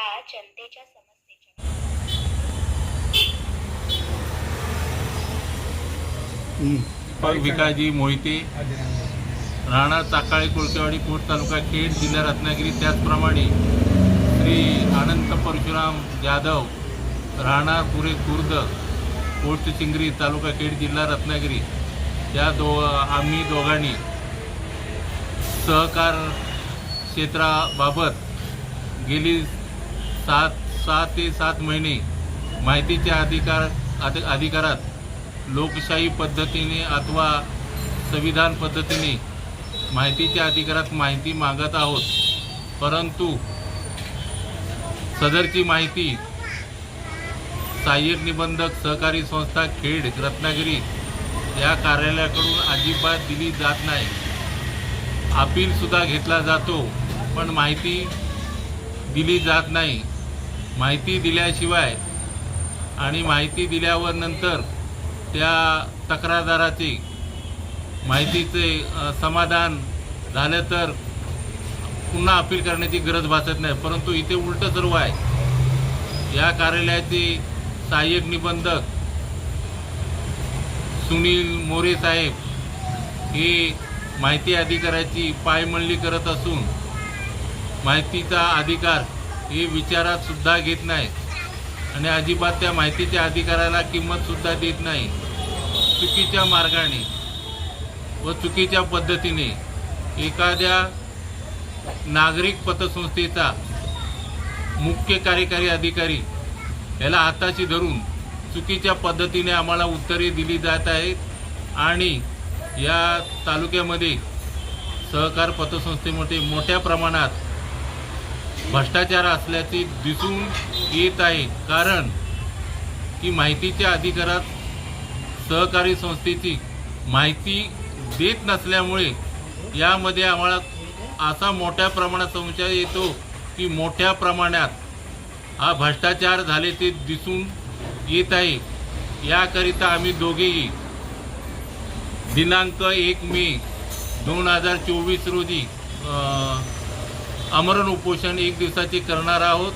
जनतेच्या समस्येच्या विकाजी मोहिते, राहणार चाकाळे, कुळकेवाडी, कोट तालुका खेड, जिल्हा रत्नागिरी. त्याचप्रमाणे श्री अनंत परशुराम जाधव, राहणार पुरे खुर्द, कोट चिंगरी, तालुका खेड, जिल्हा रत्नागिरी. या आम्ही दोघांनी सहकार क्षेत्राबाबत गेली 6 ते 7 महिने माहितीच्या अधिकारात लोकशाही पद्धतीने अथवा संविधान पद्धतीने माहितीच्या अधिकारात माहिती मागत आहोत. परंतु सदरची माहिती सहाय्यक निबंधक सहकारी संस्था खेड रत्नागिरी या कार्यालयाकडून अजिबात दिली जात नाही. अपीलसुद्धा घेतला जातो, पण माहिती दिली जात नाही. माहिती दिल्याशिवाय आणि माहिती दिल्यावर नंतर त्या तक्रारदाराचे माहितीचे समाधान झालं तर पुन्हा अपील करण्याची गरज भासत नाही. परंतु इथे उलटं सर्व आहे. या कार्यालयाचे सहाय्यक निबंधक सुनील मोरे साहेब हे माहिती अधिकाराची पायमल्ली करत असून माहितीचा अधिकार हे विचारात सुद्धा घेत नाही आणि अजिबात त्या माहितीच्या अधिकाराला किंमतसुद्धा देत नाही. चुकीच्या मार्गाने व चुकीच्या पद्धतीने एखाद्या नागरिक पतसंस्थेचा मुख्य कार्यकारी अधिकारी याला हाताशी धरून चुकीच्या पद्धतीने आम्हाला उत्तरे दिली जात आहेत आणि या तालुक्यामध्ये सहकार पतसंस्थेमध्ये मोठ्या प्रमाणात भ्रष्टाचार असल्याचे दिसून येत आहे. कारण की माहितीच्या अधिकारात सहकारी संस्थेची माहिती देत नसल्यामुळे यामध्ये आम्हाला असा मोठ्या प्रमाणात संशय येतो की मोठ्या प्रमाणात हा भ्रष्टाचार झाल्याचे दिसून येत आहे. याकरिता आम्ही दोघेही दिनांक 1 मे 2024 रोजी आमरण उपोषण 1 दिवसाचे करणार आहोत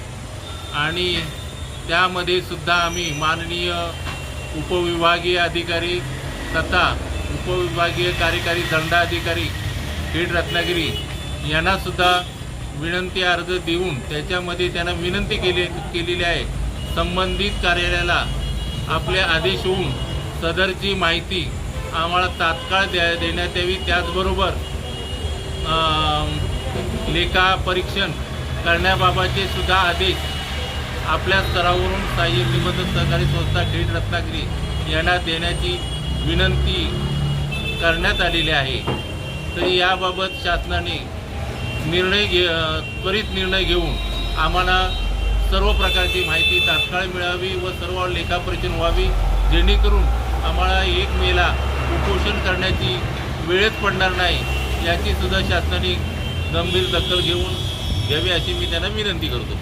आणि त्यामध्ये सुद्धा आम्ही माननीय उपविभागीय अधिकारी तथा उपविभागीय कार्यकारी दंडाधिकारी खेड रत्नागिरी यांनासुद्धा विनंती अर्ज देऊन त्याच्यामध्ये त्यांना विनंती केलेली आहे संबंधित कार्यालयाला आपले आदेश होऊन सदरची माहिती आम्हाला तात्काळ देण्यात यावी. त्याचबरोबर लेखा परीक्षण करण्याबाबतचे सुद्धा आदेश आपल्या स्तरावरून सहाय्यक निबंधक सहकारी संस्था खेड रत्नागिरी यांना देण्याची विनंती करण्यात आलेली आहे. तरी याबाबत शासनाने त्वरित निर्णय घेऊन आम्हाला सर्व प्रकारची माहिती तात्काळ मिळावी व सर्व लेखापरीक्षण व्हावी, जेणेकरून आम्हाला 1 मेला उपोषण करण्याची वेळच पडणार नाही. याची सुद्धा शासनाने गंभीर दखल घ्यावी अशी मी त्यांना विनंती करतो.